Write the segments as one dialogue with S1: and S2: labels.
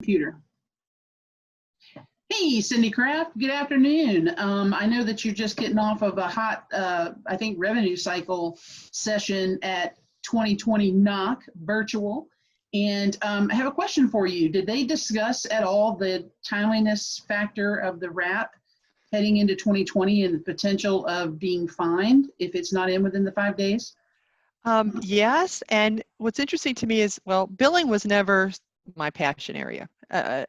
S1: computer. Hey, Cindy Krafft, good afternoon. I know that you're just getting off of a hot, I think, revenue cycle session at 2020 NOC virtual. And I have a question for you. Did they discuss at all the timeliness factor of the RAP heading into 2020 and the potential of being fined if it's not in within the 5 days?
S2: Yes, and what's interesting to me is, well, billing was never my passion area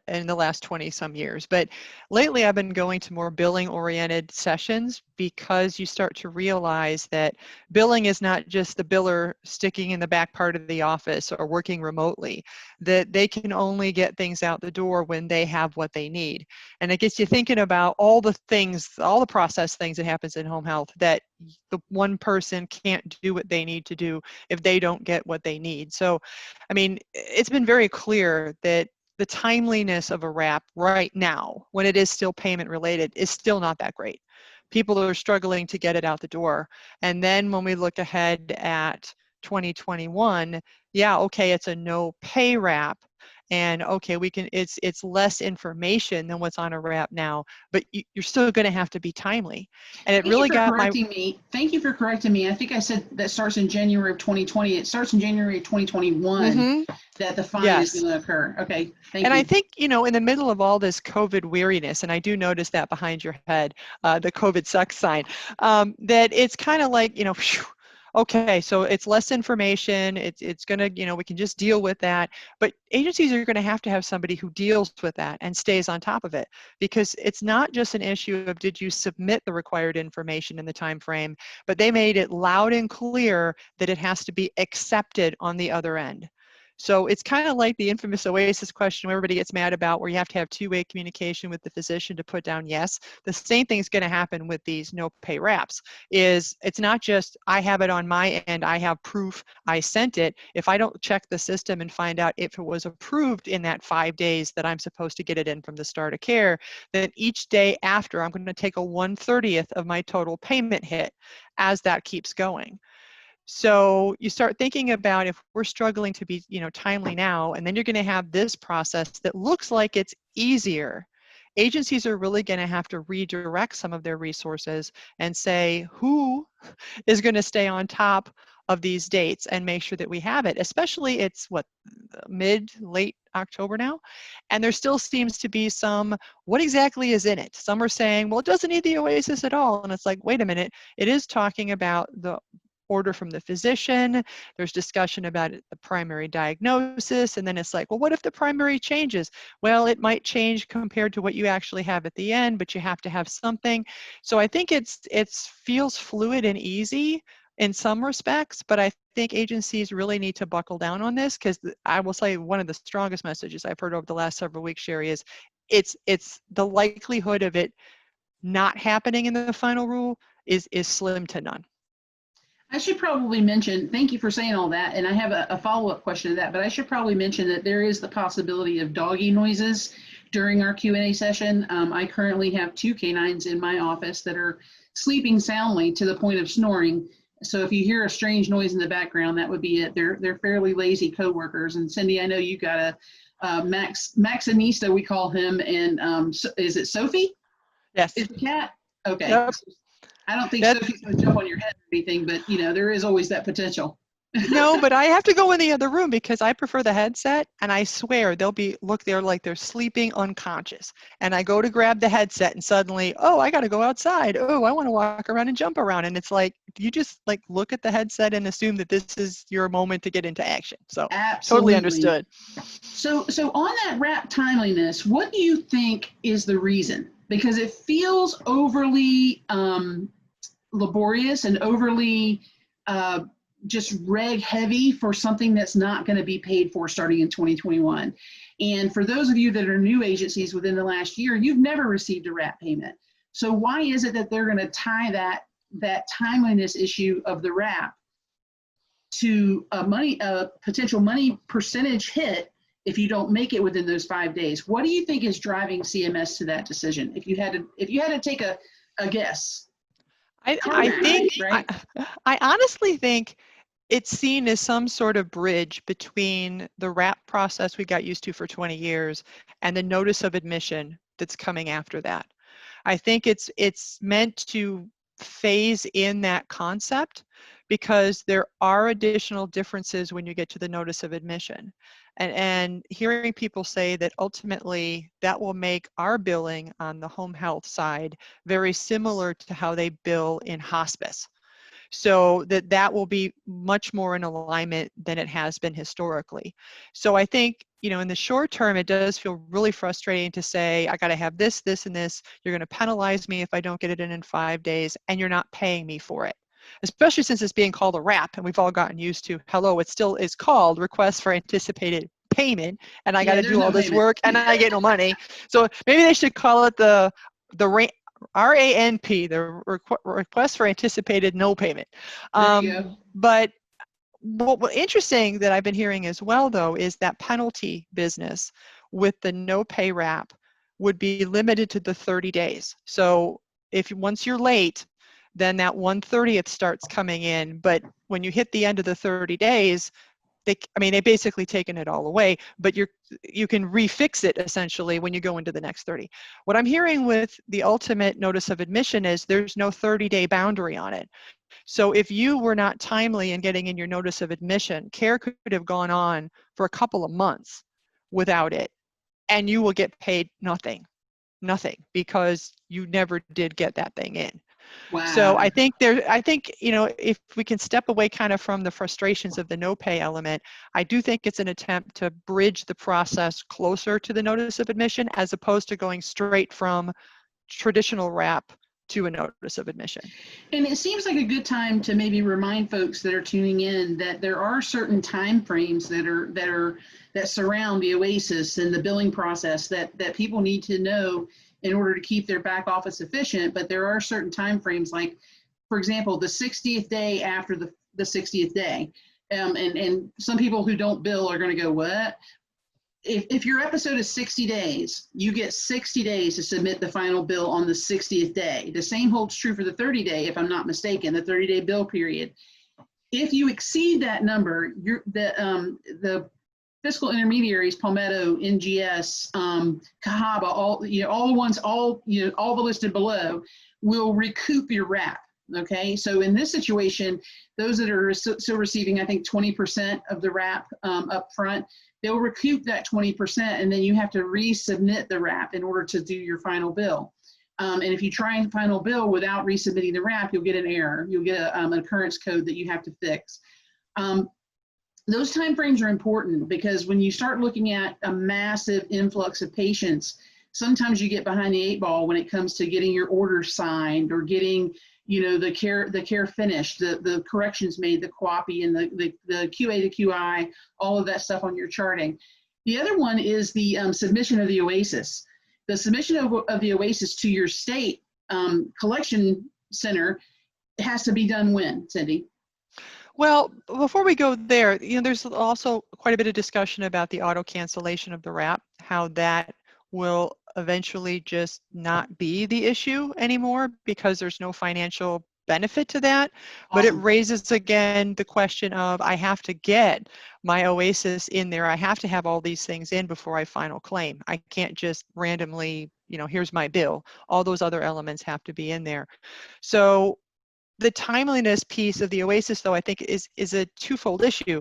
S2: in the last 20 some years, but lately I've been going to more billing oriented sessions because you start to realize that billing is not just the biller sticking in the back part of the office or working remotely, that they can only get things out the door when they have what they need. And it gets you thinking about all the things, all the process things that happens in home health that the one person can't do what they need to do if they don't get what they need. So, I mean, it's been very clear that the timeliness of a RAP right now, when it is still payment related, is still not that great. People are struggling to get it out the door. And then when we look ahead at 2021, yeah, okay, it's a no pay RAP. And okay, we can, it's less information than what's on a RAP now, but you're still going to have to be timely. And it really got my.
S1: Thank you for correcting me. I think I said that starts in January of 2020. It starts in January of 2021 that the fine is going to occur. Okay, thank you.
S2: And I think, you know, in the middle of all this COVID weariness, and I do notice that behind your head, the COVID sucks sign, that it's kind of like, you know, whew, okay, so it's less information, it's going to, you know, we can just deal with that, but agencies are going to have somebody who deals with that and stays on top of it, because it's not just an issue of did you submit the required information in the time frame, but they made it loud and clear that it has to be accepted on the other end. So it's kind of like the infamous OASIS question where everybody gets mad about, where you have to have two-way communication with the physician to put down yes. The same thing is going to happen with these no pay RAPs. Is it's not just I have it on my end, I have proof I sent it. If I don't check the system and find out if it was approved in that 5 days that I'm supposed to get it in from the start of care, then each day after I'm going to take a 1/30th of my total payment hit as that keeps going. So you start thinking about, if we're struggling to be, you know, timely now, and then you're going to have this process that looks like it's easier, agencies are really going to have to redirect some of their resources and say who is going to stay on top of these dates and make sure that we have it. Especially it's what, late October now, and there still seems to be some, what exactly is in it? Some are saying, well, it doesn't need the OASIS at all, and it's like, wait a minute, it is talking about the order from the physician, there's discussion about the primary diagnosis, and then it's like, well, what if the primary changes? Well, it might change compared to what you actually have at the end, but you have to have something. So I think it feels fluid and easy in some respects, but I think agencies really need to buckle down on this, because I will say one of the strongest messages I've heard over the last several weeks, Sherry, is it's the likelihood of it not happening in the final rule is slim to none.
S1: I should probably mention, thank you for saying all that, and I have a follow-up question to that, but I should probably mention that there is the possibility of doggy noises during our Q&A session. I currently have 2 canines in my office that are sleeping soundly to the point of snoring. So if you hear a strange noise in the background, that would be it. They're fairly lazy coworkers. And Cindy, I know you got a Maxinista, we call him, and is it Sophie?
S2: Yes.
S1: Is the cat? Okay.
S2: Yep.
S1: I don't think Sophie's going to jump on your head or anything, but you know, there is always that potential.
S2: No, but I have to go in the other room because I prefer the headset, and I swear they're like they're sleeping unconscious. And I go to grab the headset and suddenly, oh, I got to go outside. Oh, I want to walk around and jump around. And it's like, you just like look at the headset and assume that this is your moment to get into action. So
S1: absolutely.
S2: Totally understood.
S1: So on that RAP timeliness, what do you think is the reason? Because it feels overly laborious and overly just reg heavy for something that's not going to be paid for starting in 2021. And for those of you that are new agencies within the last year, you've never received a RAP payment. So why is it that they're going to tie that timeliness issue of the RAP to a potential money percentage hit if you don't make it within those 5 days? What do you think is driving CMS to that decision? If you had to take a guess.
S2: I honestly think it's seen as some sort of bridge between the RAP process we got used to for 20 years and the notice of admission that's coming after that. I think it's meant to phase in that concept because there are additional differences when you get to the notice of admission. And hearing people say that ultimately that will make our billing on the home health side very similar to how they bill in hospice. So that will be much more in alignment than it has been historically. So I think, in the short term, it does feel really frustrating to say, I got to have this, this, and this. You're going to penalize me if I don't get it in 5 days, and you're not paying me for it. Especially since it's being called a RAP, and we've all gotten used to, hello, it still is called Request for Anticipated Payment, and I got to do all this work, and I get no money. So maybe they should call it the RANP, the Request for Anticipated No Payment.
S1: There you go.
S2: But what interesting that I've been hearing as well, though, is that penalty business with the no pay RAP would be limited to the 30 days. So if once you're late, then that 1/30th starts coming in. But when you hit the end of the 30 days, they basically taken it all away, but you can refix it essentially when you go into the next 30. What I'm hearing with the ultimate notice of admission is there's no 30-day boundary on it. So if you were not timely in getting in your notice of admission, care could have gone on for a couple of months without it, and you will get paid nothing, because you never did get that thing in.
S1: Wow.
S2: So I think if we can step away kind of from the frustrations of the no pay element, I do think it's an attempt to bridge the process closer to the notice of admission as opposed to going straight from traditional RAP to a notice of admission.
S1: And it seems like a good time to maybe remind folks that are tuning in that there are certain time frames that surround the OASIS and the billing process that people need to know in order to keep their back office efficient. But there are certain time frames, like, for example, the 60th day after the 60th day. And some people who don't bill are going to go, what? If your episode is 60 days, you get 60 days to submit the final bill on the 60th day. The same holds true for the 30-day, if I'm not mistaken, the 30-day bill period. If you exceed that number, the fiscal intermediaries, Palmetto, NGS, Cahaba, all the listed below, will recoup your RAP. Okay, so in this situation, those that are still receiving, I think, 20% of the RAP up front, they'll recoup that 20%, and then you have to resubmit the RAP in order to do your final bill. And if you try and final bill without resubmitting the RAP, you'll get an error. You'll get an occurrence code that you have to fix. Those timeframes are important because when you start looking at a massive influx of patients, sometimes you get behind the 8 ball when it comes to getting your order signed or getting, the care finished, the corrections made, the QAPI and the QA to QI, all of that stuff on your charting. The other one is the submission of the OASIS. The submission of the OASIS to your state collection center has to be done when, Cindy?
S2: Well, before we go there, there's also quite a bit of discussion about the auto cancellation of the RAP, how that will eventually just not be the issue anymore because there's no financial benefit to that. But it raises again the question of, I have to get my OASIS in there. I have to have all these things in before I final claim. I can't just randomly, here's my bill. All those other elements have to be in there. So the timeliness piece of the OASIS, though, I think is a twofold issue.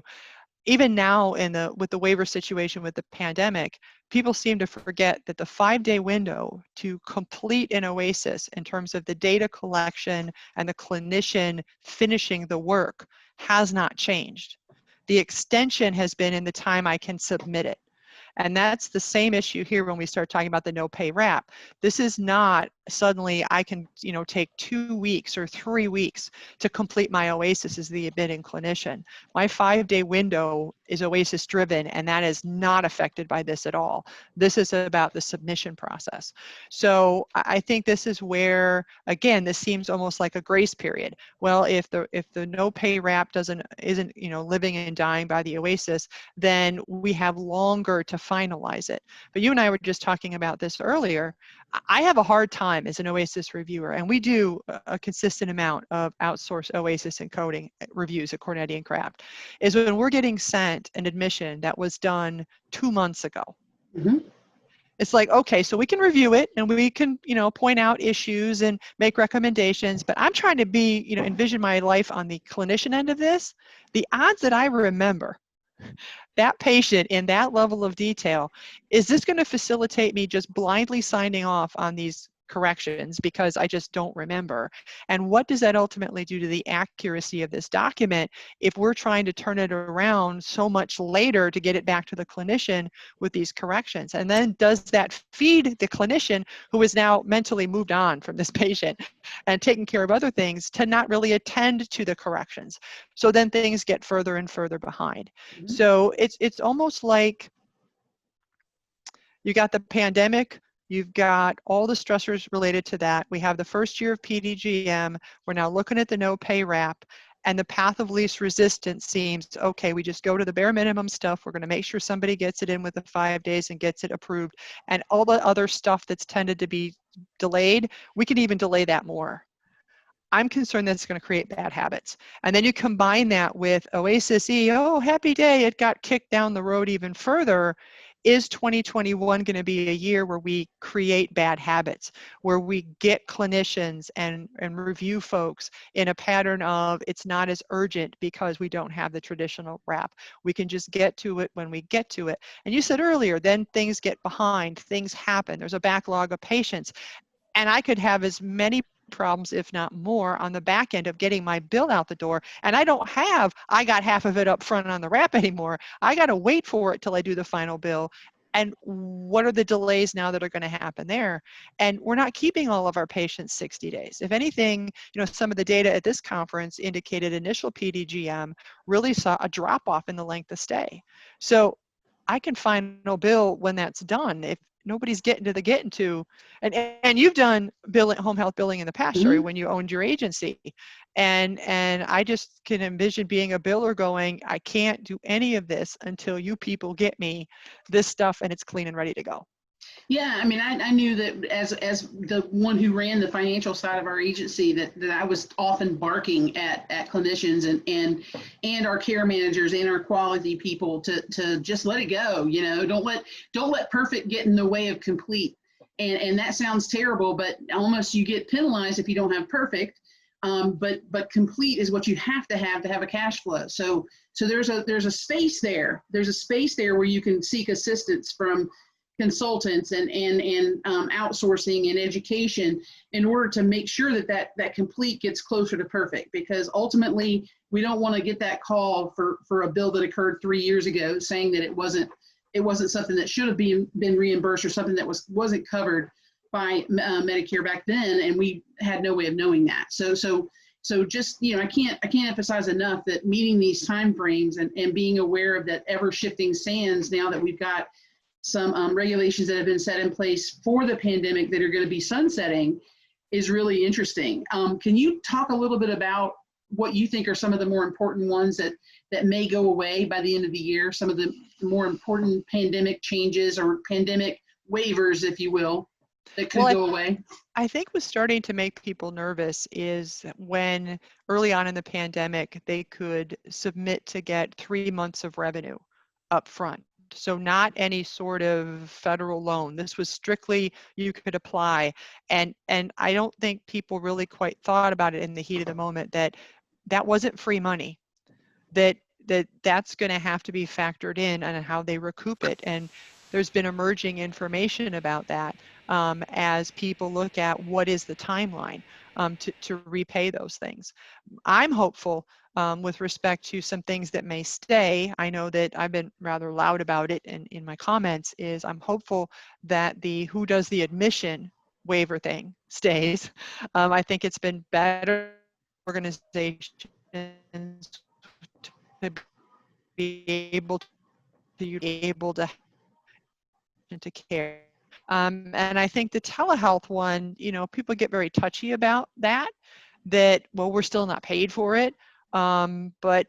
S2: Even now with the waiver situation with the pandemic, people seem to forget that the 5-day window to complete an OASIS in terms of the data collection and the clinician finishing the work has not changed. The extension has been in the time I can submit it. And that's the same issue here when we start talking about the no pay RAP. This is not suddenly I can, take 2 weeks or 3 weeks to complete my OASIS as the admitting clinician. My 5-day window is OASIS driven, and that is not affected by this at all. This is about the submission process. So I think this is where, again, this seems almost like a grace period. Well, if the no pay RAP isn't living and dying by the OASIS, then we have longer to finalize it. But you and I were just talking about this earlier. I have a hard time time as an OASIS reviewer, and we do a consistent amount of outsourced OASIS and coding reviews at Kornetti and Krafft, is when we're getting sent an admission that was done 2 months ago.
S1: Mm-hmm.
S2: It's like, okay, so we can review it and we can, point out issues and make recommendations, but I'm trying to be, envision my life on the clinician end of this. The odds that I remember that patient in that level of detail, is this going to facilitate me just blindly signing off on these corrections because I just don't remember? And what does that ultimately do to the accuracy of this document if we're trying to turn it around so much later to get it back to the clinician with these corrections? And then does that feed the clinician who is now mentally moved on from this patient and taking care of other things to not really attend to the corrections? So then things get further and further behind.
S1: Mm-hmm.
S2: So it's almost like you got the pandemic, you've got all the stressors related to that. We have the first year of PDGM. We're now looking at the no pay wrap, and the path of least resistance seems, okay, we just go to the bare minimum stuff. We're going to make sure somebody gets it in with the 5 days and gets it approved. And all the other stuff that's tended to be delayed, we can even delay that more. I'm concerned that it's going to create bad habits. And then you combine that with OASIS E, oh, happy day, it got kicked down the road even further. Is 2021 going to be a year where we create bad habits, where we get clinicians and review folks in a pattern of it's not as urgent because we don't have the traditional wrap. We can just get to it when we get to it. And you said earlier, then things get behind, things happen. There's a backlog of patients. And I could have as many problems, if not more, on the back end of getting my bill out the door. And I got half of it up front on the wrap anymore. I got to wait for it till I do the final bill. And what are the delays now that are going to happen there? And we're not keeping all of our patients 60 days. If anything, some of the data at this conference indicated initial PDGM really saw a drop off in the length of stay. So I can final bill when that's done. If nobody's getting to, and you've done home health billing in the past, Sherry, when you owned your agency, and I just can envision being a biller going, I can't do any of this until you people get me this stuff and it's clean and ready to go.
S1: Yeah, I mean, I knew that as the one who ran the financial side of our agency, that I was often barking at clinicians and our care managers and our quality people to just let it go. Don't let perfect get in the way of complete. And that sounds terrible, but almost you get penalized if you don't have perfect. But complete is what you have to have a cash flow. So there's a space there. There's a space there where you can seek assistance from consultants and outsourcing and education in order to make sure that complete gets closer to perfect, because ultimately we don't want to get that call for a bill that occurred 3 years ago saying that it wasn't something that should have been reimbursed or something that wasn't covered by Medicare back then, and we had no way of knowing that. So just, I can't emphasize enough that meeting these time frames and being aware of that ever shifting sands now that we've got some regulations that have been set in place for the pandemic that are going to be sunsetting is really interesting. Can you talk a little bit about what you think are some of the more important ones that may go away by the end of the year, some of the more important pandemic changes or pandemic waivers, if you will, that could go away?
S2: I think what's starting to make people nervous is when early on in the pandemic, they could submit to get 3 months of revenue up front. So not any sort of federal loan. This was strictly you could apply. And I don't think people really quite thought about it in the heat of the moment that wasn't free money, that's going to have to be factored in on how they recoup it. And there's been emerging information about that as people look at what is the timeline to repay those things. I'm hopeful with respect to some things that may stay. I know that I've been rather loud about it in my comments, is I'm hopeful that the who does the admission waiver thing stays. I think it's been better organizations to be able to care. And I think the telehealth one, people get very touchy about that, well, we're still not paid for it. But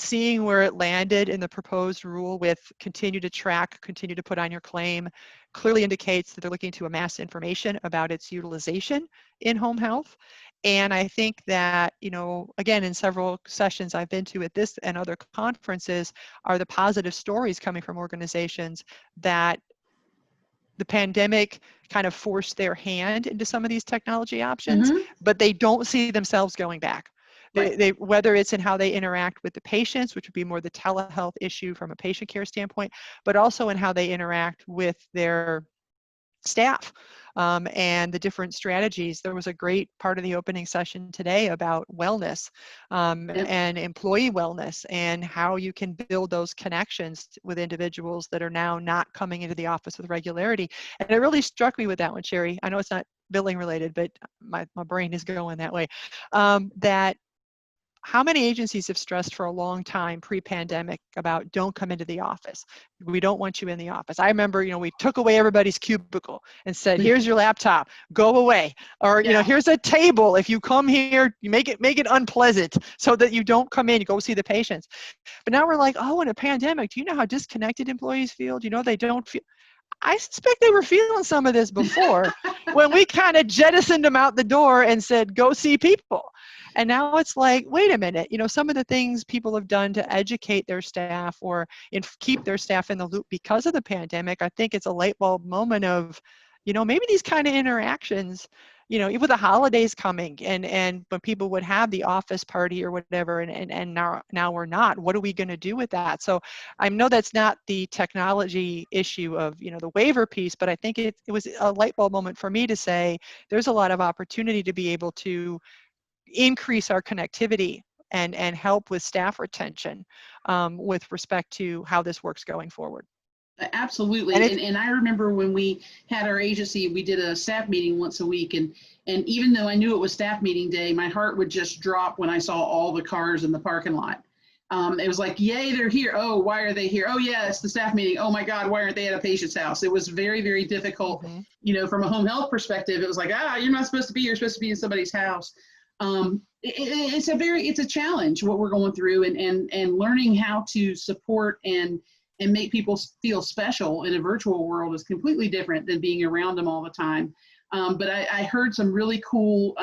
S2: seeing where it landed in the proposed rule with continue to track, continue to put on your claim, clearly indicates that they're looking to amass information about its utilization in home health. And I think that, you know, again, in several sessions I've been to at this and other conferences are the positive stories coming from organizations that the pandemic kind of forced their hand into some of these technology options,
S1: Mm-hmm.
S2: but they don't see themselves going back.
S1: Right.
S2: They, whether it's in how they interact with the patients, which would be more the telehealth issue from a patient care standpoint, but also in how they interact with their staff and the different strategies. There was a great part of the opening session today about wellness
S1: Yep.
S2: and employee wellness and how you can build those connections with individuals that are now not coming into the office with regularity. And it really struck me with that one, Sherry. I know it's not billing related, but my brain is going that way. That how many agencies have stressed for a long time pre-pandemic about don't come into the office. We don't want you in the office. I remember, you know, we took away everybody's cubicle and said, here's your laptop, go away. Or, you know, here's a table. If you come here, you make it unpleasant so that you don't come in, you go see the patients. But now we're like, oh, in a pandemic, do you know how disconnected employees feel? Do you know they don't feel? I suspect they were feeling some of this before when we kind of jettisoned them out the door and said, go see people. And now it's like, wait a minute, you know, some of the things people have done to educate their staff or keep their staff in the loop because of the pandemic, I think it's a light bulb moment of, you know, maybe these kind of interactions, you know, with the holidays coming and when people would have the office party or whatever, and now we're not, what are we going to do with that? So I know that's not the technology issue of, you know, the waiver piece, but I think it was a light bulb moment for me to say there's a lot of opportunity to be able to increase our connectivity and help with staff retention with respect to how this works going forward.
S1: Absolutely. And I remember when we had our agency, we did a staff meeting once a week. And even though I knew it was staff meeting day, my heart would just drop when I saw all the cars in the parking lot. It was like, yay, they're here. Oh, why are they here? Oh, yeah, it's the staff meeting. Oh, my God, why aren't they at a patient's house? It was very, very difficult.
S2: Mm-hmm.
S1: You know, from a home health perspective, it was like, you're not supposed to be, you're supposed to be in somebody's house. It's a challenge what we're going through and learning how to support and make people feel special in a virtual world is completely different than being around them all the time. But I heard some really cool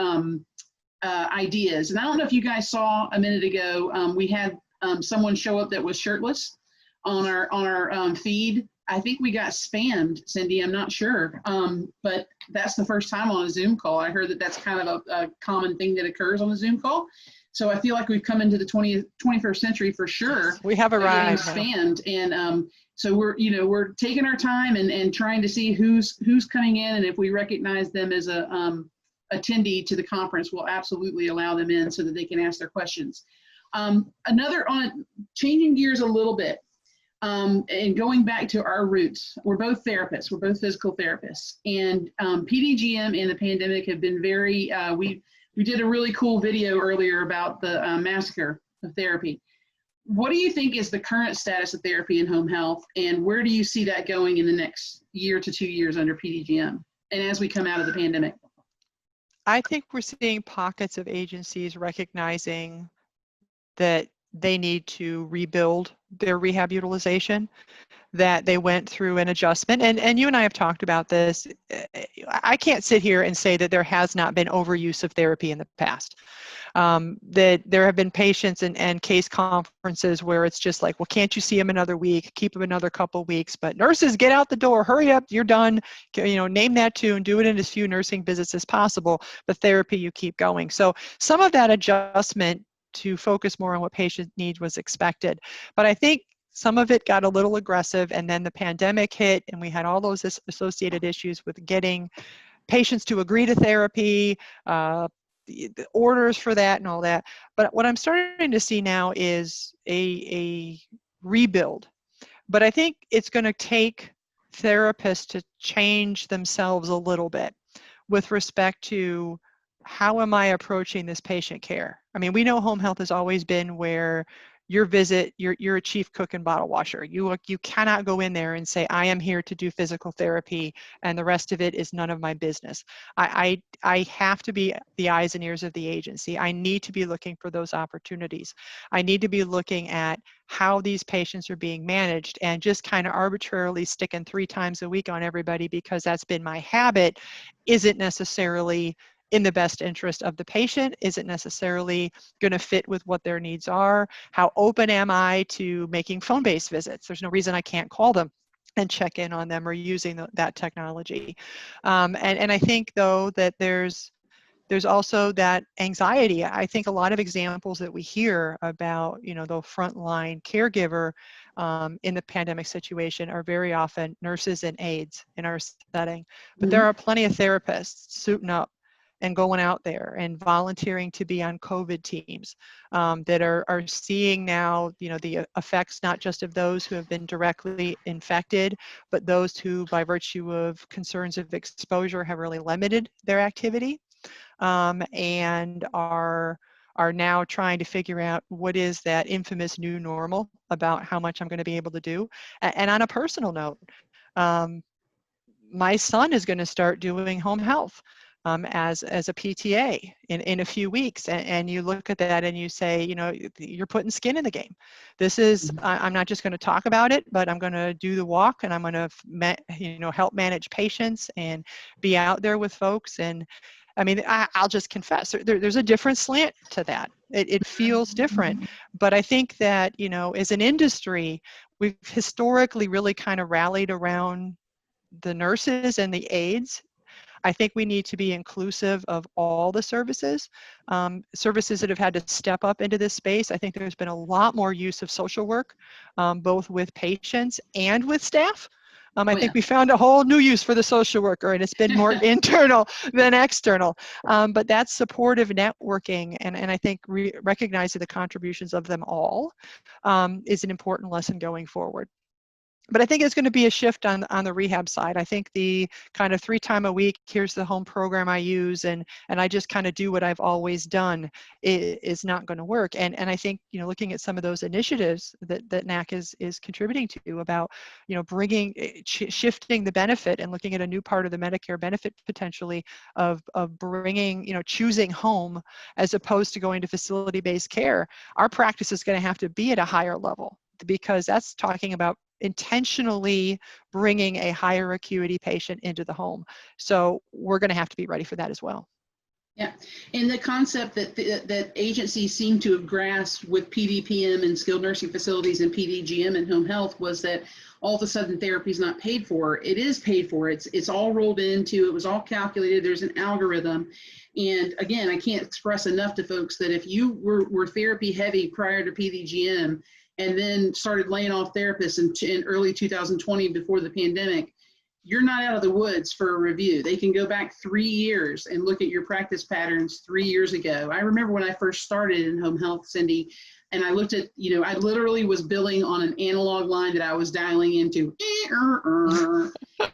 S1: ideas. And I don't know if you guys saw a minute ago, we had someone show up that was shirtless on our feed. I think we got spammed, Cindy, I'm not sure. But that's the first time on a Zoom call. I heard that that's kind of a common thing that occurs on a Zoom call. So I feel like we've come into the 21st century for sure.
S2: Yes, we have arrived.
S1: Getting spammed, and so we're taking our time and trying to see who's coming in, and if we recognize them as a attendee to the conference, we'll absolutely allow them in so that they can ask their questions. Another on changing gears a little bit, and going back to our roots, we're both therapists, we're both physical therapists, and PDGM and the pandemic have been very. We did a really cool video earlier about the massacre of therapy. What do you think is the current status of therapy in home health, and where do you see that going in the next year to 2 years under PDGM and as we come out of the pandemic?
S2: I think we're seeing pockets of agencies recognizing that they need to rebuild their rehab utilization, that they went through an adjustment. And you and I have talked about this. I can't sit here and say that there has not been overuse of therapy in the past. That there have been patients and case conferences where it's just like, well, can't you see them another week, keep them another couple weeks, but nurses, get out the door, hurry up, you're done, you know, name that tune, do it in as few nursing visits as possible, but therapy, you keep going. So some of that adjustment to focus more on what patient needs was expected. But I think some of it got a little aggressive, and then the pandemic hit and we had all those associated issues with getting patients to agree to therapy, the orders for that and all that. But what I'm starting to see now is a rebuild. But I think it's going to take therapists to change themselves a little bit with respect to how am I approaching this patient care? I mean, we know home health has always been where your visit, you're a chief cook and bottle washer. You cannot go in there and say, I am here to do physical therapy and the rest of it is none of my business. I have to be the eyes and ears of the agency. I need to be looking for those opportunities. I need to be looking at how these patients are being managed, and just kind of arbitrarily sticking 3 times a week on everybody because that's been my habit isn't necessarily in the best interest of the patient, isn't necessarily going to fit with what their needs are. How open am I to making phone-based visits? There's no reason I can't call them and check in on them or using that technology. And I think, though, that there's also that anxiety. I think a lot of examples that we hear about, the frontline caregiver in the pandemic situation are very often nurses and aides in our setting. But there are plenty of therapists suiting up and going out there and volunteering to be on COVID teams that are seeing now, the effects not just of those who have been directly infected, but those who, by virtue of concerns of exposure, have really limited their activity. And are now trying to figure out what is that infamous new normal about how much I'm going to be able to do. And on a personal note, my son is going to start doing home health as a PTA in a few weeks. And you look at that and you say, you're putting skin in the game. This is, I'm not just going to talk about it, but I'm going to do the walk, and I'm going to, help manage patients and be out there with folks. And I mean, I'll just confess, there's a different slant to that. It feels different. But I think that, as an industry, we've historically really kind of rallied around the nurses and the aides. I think we need to be inclusive of all the services. Services that have had to step up into this space. I think there's been a lot more use of social work, both with patients and with staff. I think we found a whole new use for the social worker, and it's been more internal than external. But that supportive networking, and I think recognizing the contributions of them all is an important lesson going forward. But I think it's going to be a shift on the rehab side. I think the kind of 3 times a week, here's the home program I use, and I just kind of do what I've always done is not going to work. And I think, looking at some of those initiatives that NAC is contributing to about, bringing, shifting the benefit and looking at a new part of the Medicare benefit potentially of bringing, choosing home as opposed to going to facility-based care. Our practice is going to have to be at a higher level, because that's talking about intentionally bringing a higher acuity patient into the home. So we're going to have to be ready for that as well.
S1: Yeah, and the concept that agencies seem to have grasped with PDPM and skilled nursing facilities and PDGM and home health was that all of a sudden therapy is not paid for. It is paid for. It's all rolled into. It was all calculated. There's an algorithm. And again, I can't express enough to folks that if you were therapy heavy prior to PDGM and then started laying off therapists in early 2020 before the pandemic, you're not out of the woods for a review. They can go back 3 years and look at your practice patterns 3 years ago. I remember when I first started in home health, Cindy, and I looked at, I literally was billing on an analog line that I was dialing into.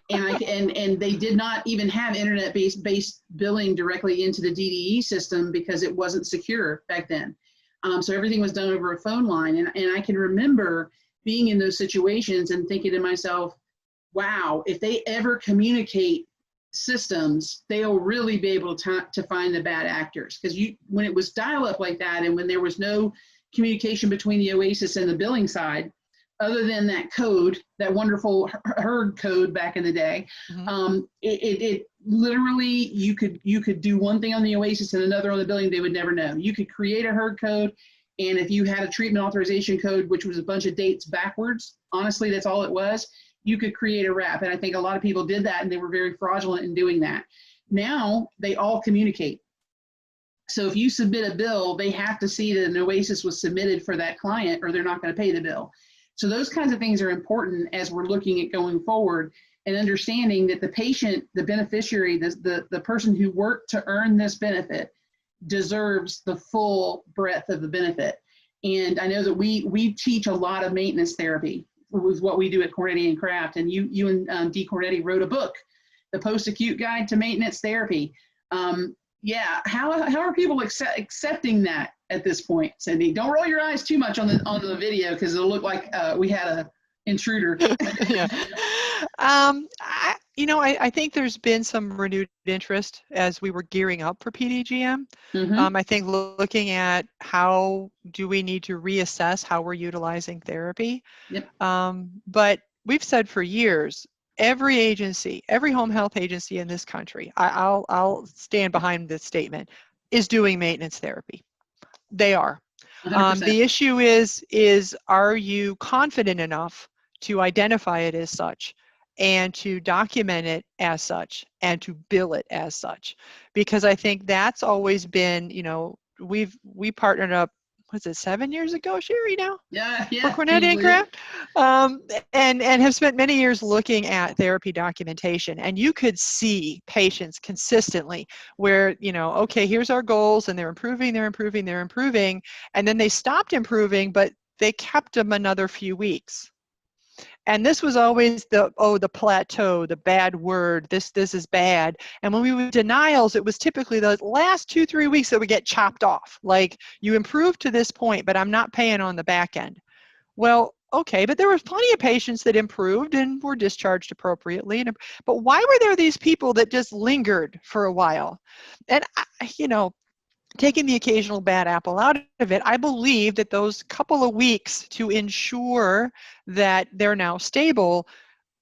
S1: And they did not even have internet-based billing directly into the DDE system because it wasn't secure back then. So everything was done over a phone line. And I can remember being in those situations and thinking to myself, wow, if they ever communicate systems, they'll really be able to find the bad actors. Because when it was dial up like that, and when there was no communication between the OASIS and the billing side, other than that code, that wonderful herd code back in the day, it literally, you could do one thing on the OASIS and another on the billing, they would never know. You could create a herd code, and if you had a treatment authorization code, which was a bunch of dates backwards, honestly, that's all it was, you could create a wrap. And I think a lot of people did that, and they were very fraudulent in doing that. Now they all communicate. So if you submit a bill, they have to see that an OASIS was submitted for that client, or they're not going to pay the bill. So those kinds of things are important as we're looking at going forward, and understanding that the patient, the beneficiary, the person who worked to earn this benefit deserves the full breadth of the benefit. And I know that we teach a lot of maintenance therapy with what we do at Kornetti and Krafft, and you and D. Kornetti wrote a book, The Post-Acute Guide to Maintenance Therapy. Yeah, how are people accepting that at this point, Cindy? Don't roll your eyes too much on the video because it'll look like we had a intruder.
S2: Yeah. I think there's been some renewed interest as we were gearing up for PDGM.
S1: Mm-hmm.
S2: I think looking at how do we need to reassess how we're utilizing therapy.
S1: Yep.
S2: But we've said for years, every agency, every home health agency in this country, I'll stand behind this statement, is doing maintenance therapy. They are.
S1: 100%.
S2: The issue is are you confident enough to identify it as such and to document it as such and to bill it as such? Because I think that's always been, we partnered up, was it 7 years ago, Sherry, now?
S1: Yeah,
S2: For
S1: yeah. Can
S2: Kornetti
S1: you
S2: and
S1: believe it?
S2: Krafft, and have spent many years looking at therapy documentation. And you could see patients consistently where, okay, here's our goals, and they're improving, they're improving, they're improving, and then they stopped improving, but they kept them another few weeks. And this was always the plateau, the bad word, this is bad. And when we would denials, it was typically the last 2-3 weeks that would get chopped off. Like, you improved to this point, but I'm not paying on the back end. Well, okay, but there was plenty of patients that improved and were discharged appropriately. But why were there these people that just lingered for a while? And, taking the occasional bad apple out of it, I believe that those couple of weeks to ensure that they're now stable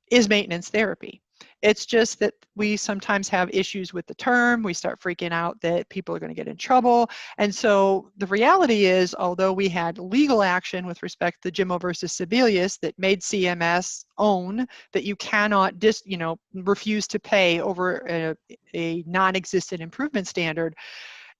S2: is maintenance therapy. It's just that we sometimes have issues with the term. We start freaking out that people are going to get in trouble. And so the reality is, although we had legal action with respect to Jimmo versus Sebelius that made CMS own that you cannot refuse to pay over a non-existent improvement standard,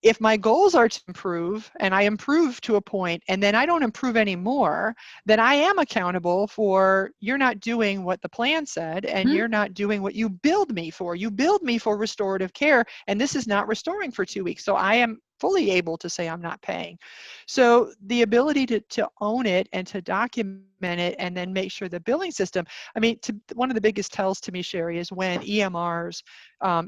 S2: if my goals are to improve and I improve to a point and then I don't improve anymore, then I am accountable for you're not doing what the plan said and
S1: Mm-hmm.
S2: you're not doing what you billed me for. You billed me for restorative care and this is not restoring for 2 weeks. So I am fully able to say I'm not paying. So the ability to own it and to document it and then make sure the billing system, one of the biggest tells to me, Sherry, is when EMRs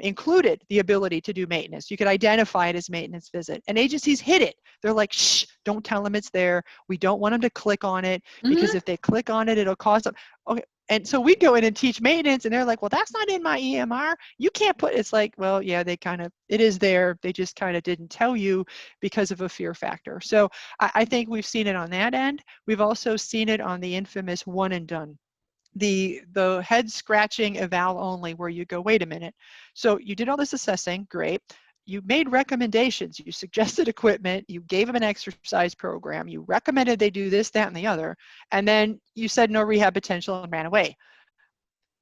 S2: included the ability to do maintenance. You could identify it as maintenance visit. And agencies hid it. They're like, shh, don't tell them it's there. We don't want them to click on it because
S1: Mm-hmm.
S2: if they click on it, it'll cause them. Okay. And so we go in and teach maintenance and they're like, well, that's not in my EMR. You can't put, it's like, well, yeah, it is there. They just kind of didn't tell you because of a fear factor. So I think we've seen it on that end. We've also seen it on the infamous one and done. The head scratching eval only, where you go, wait a minute. So you did all this assessing, great. You made recommendations, you suggested equipment, you gave them an exercise program, you recommended they do this, that, and the other, and then you said no rehab potential and ran away.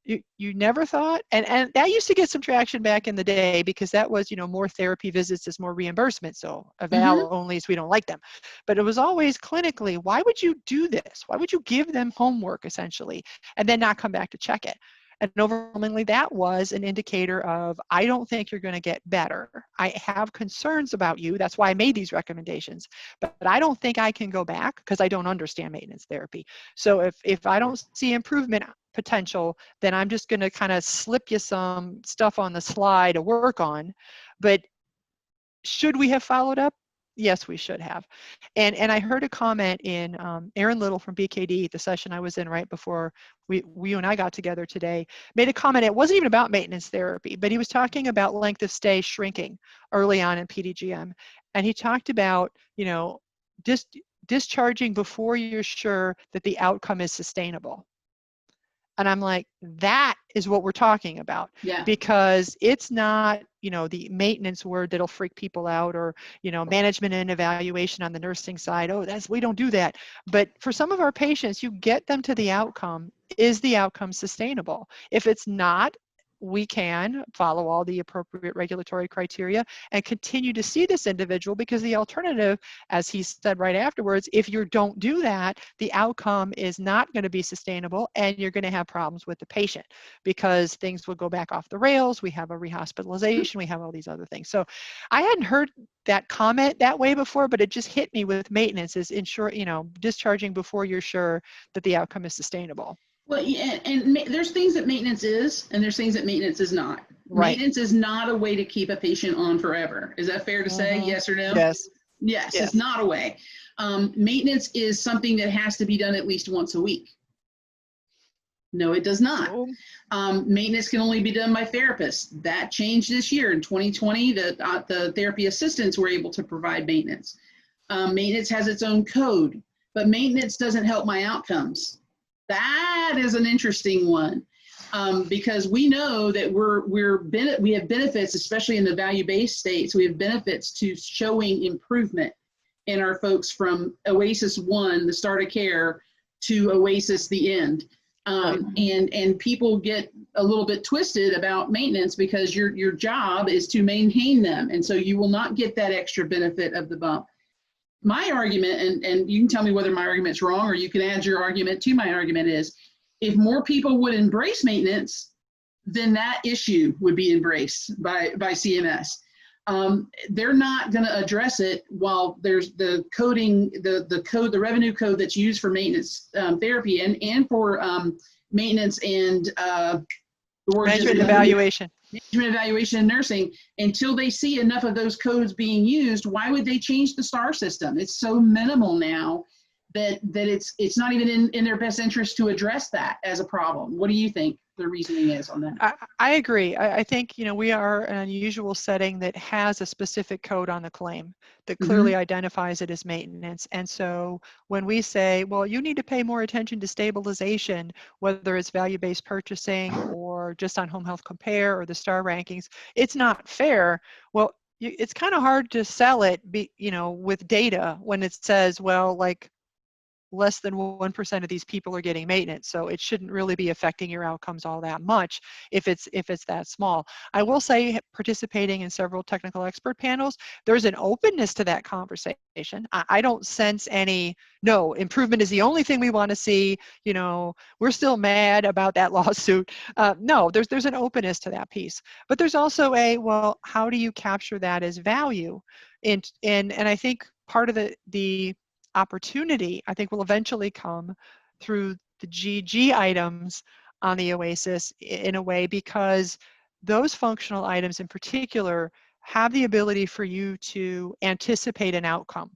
S2: You never thought, and that used to get some traction back in the day because that was, more therapy visits is more reimbursement. So
S1: Mm-hmm.
S2: eval onlys, we don't like them. But it was always clinically, why would you do this? Why would you give them homework essentially and then not come back to check it? And overwhelmingly, that was an indicator of, I don't think you're going to get better. I have concerns about you. That's why I made these recommendations. But I don't think I can go back because I don't understand maintenance therapy. So if I don't see improvement potential, then I'm just going to kind of slip you some stuff on the slide to work on. But should we have followed up? Yes, we should have. And I heard a comment in Aaron Little from BKD, the session I was in right before you and I got together today, made a comment. It wasn't even about maintenance therapy, but he was talking about length of stay shrinking early on in PDGM. And he talked about, discharging before you're sure that the outcome is sustainable. And I'm like, that is what we're talking about,
S1: Yeah.
S2: because it's not, the maintenance word that'll freak people out, or, management and evaluation on the nursing side. Oh, we don't do that. But for some of our patients, you get them to the outcome. Is the outcome sustainable? If it's not, we can follow all the appropriate regulatory criteria and continue to see this individual, because the alternative, as he said right afterwards, if you don't do that, the outcome is not going to be sustainable and you're going to have problems with the patient because things will go back off the rails. We have a rehospitalization, we have all these other things. So I hadn't heard that comment that way before, but it just hit me with maintenance is discharging before you're sure that the outcome is sustainable.
S1: Well, yeah, and there's things that maintenance is, and there's things that maintenance is not.
S2: Right.
S1: Maintenance is not a way to keep a patient on forever. Is that fair to say?
S2: Mm-hmm.
S1: Yes or no?
S2: Yes.
S1: Yes, it's
S2: Yes.
S1: not a way. Maintenance is something that has to be done at least once a week. No, it does not.
S2: Oh,
S1: Maintenance can only be done by therapists. That changed this year. In 2020, the therapy assistants were able to provide maintenance. Maintenance has its own code, but maintenance doesn't help my outcomes. That is an interesting one, because we know that we have benefits, especially in the value-based states. We have benefits to showing improvement in our folks from OASIS 1, the start of care, to OASIS, the end.
S2: right.
S1: And people get a little bit twisted about maintenance because your job is to maintain them, and so you will not get that extra benefit of the bump. My argument, and you can tell me whether my argument's wrong, or you can add your argument to my argument, is if more people would embrace maintenance, then that issue would be embraced by CMS. They're not going to address it while there's the coding, the revenue code that's used for maintenance therapy and for maintenance and
S2: Management evaluation.
S1: management evaluation in nursing. Until they see enough of those codes being used, why would they change the STAR system? It's so minimal now that it's not even in their best interest to address that as a problem. What do you think the reasoning is on that?
S2: I agree. I think, we are an unusual setting that has a specific code on the claim that clearly identifies it as maintenance. And so when we say, well, you need to pay more attention to stabilization, whether it's value-based purchasing or just on Home Health Compare or the STAR rankings, it's not fair. Well, it's kind of hard to sell it, with data when it says, well, like, less than 1% of these people are getting maintenance, so it shouldn't really be affecting your outcomes all that much if it's that small. I will say, participating in several technical expert panels, there's an openness to that conversation. I don't sense any, no, improvement is the only thing we want to see, we're still mad about that lawsuit. No, there's an openness to that piece. But there's also well, how do you capture that as value? And I think part of the opportunity, I think, will eventually come through the GG items on the OASIS in a way, because those functional items in particular have the ability for you to anticipate an outcome.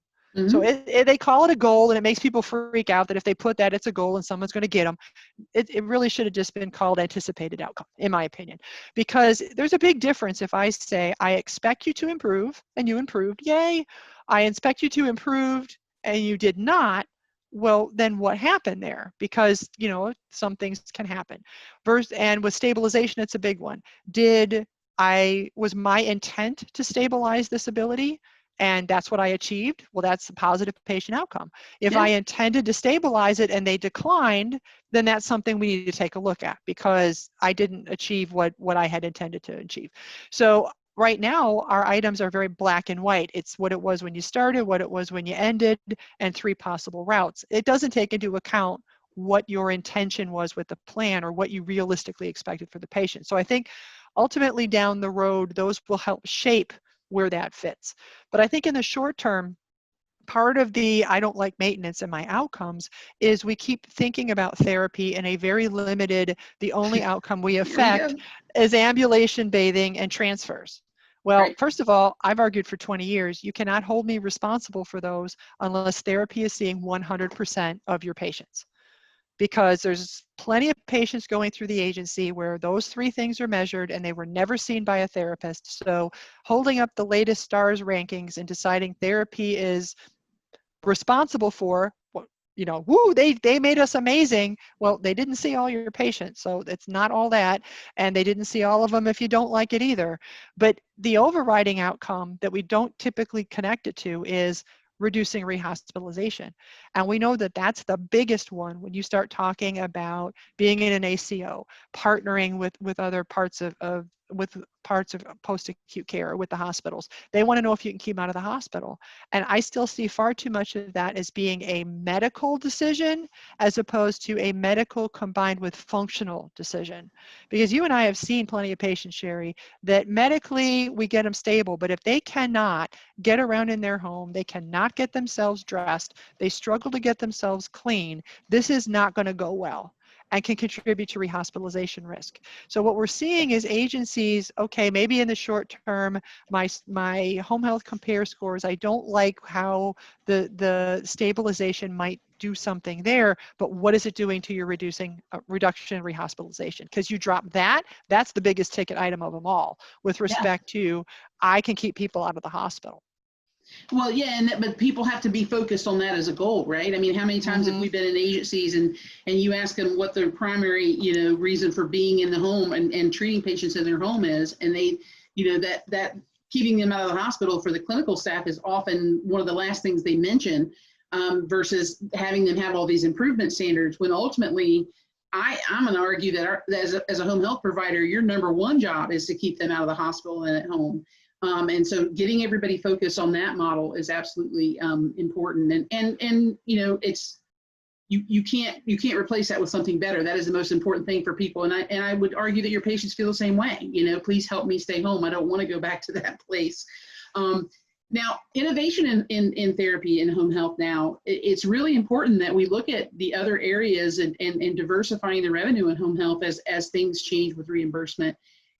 S2: So they call it a goal, and it makes people freak out that if they put that, it's a goal and someone's going to get them. It really should have just been called anticipated outcome, in my opinion, because there's a big difference if I say, I expect you to improve, and you improved, yay. I expect you to improve, and you did not. Well, then what happened there? Because, some things can happen. And with stabilization, it's a big one. Was my intent to stabilize this ability? And that's what I achieved? Well, that's a positive patient outcome. If I intended to stabilize it and they declined, then that's something we need to take a look at, because I didn't achieve what I had intended to achieve. So right now, our items are very black and white. It's what it was when you started, what it was when you ended, and 3 possible routes. It doesn't take into account what your intention was with the plan or what you realistically expected for the patient. So I think ultimately down the road, those will help shape where that fits. But I think in the short term, part of the I don't like maintenance in my outcomes is we keep thinking about therapy in a very limited, the only outcome we affect is ambulation, bathing, and transfers. Well, first of all, I've argued for 20 years, you cannot hold me responsible for those unless therapy is seeing 100% of your patients. Because there's plenty of patients going through the agency where those 3 things are measured and they were never seen by a therapist. So holding up the latest STARS rankings and deciding therapy is responsible for, woo, they made us amazing. Well, they didn't see all your patients, so it's not all that, and they didn't see all of them if you don't like it either. But the overriding outcome that we don't typically connect it to is reducing rehospitalization. And we know that that's the biggest one when you start talking about being in an ACO, partnering with other parts of post-acute care with the hospitals. They want to know if you can keep them out of the hospital. And I still see far too much of that as being a medical decision as opposed to a medical combined with functional decision. Because you and I have seen plenty of patients, Sherry, that medically we get them stable, but if they cannot get around in their home, they cannot get themselves dressed, they struggle to get themselves clean, this is not going to go well. and can contribute to rehospitalization risk. So what we're seeing is agencies, okay, maybe in the short term, my home health compare scores, I don't like how the stabilization might do something there, but what is it doing to your reduction in rehospitalization? Because you drop that, that's the biggest ticket item of them all with
S1: Yeah.
S2: respect to, I can keep people out of the hospital.
S1: Well, yeah, but people have to be focused on that as a goal, right? I mean, how many times have we been in agencies and you ask them what their primary, reason for being in the home and treating patients in their home is, and they, that keeping them out of the hospital for the clinical staff is often one of the last things they mention, versus having them have all these improvement standards, when ultimately I'm going to argue that as a home health provider, your number one job is to keep them out of the hospital and at home. And so getting everybody focused on that model is absolutely important. And it's you can't replace that with something better. That is the most important thing for people. And I would argue that your patients feel the same way. Please help me stay home. I don't want to go back to that place. Now, innovation in therapy and home health now, it's really important that we look at the other areas and diversifying the revenue in home health as things change with reimbursement.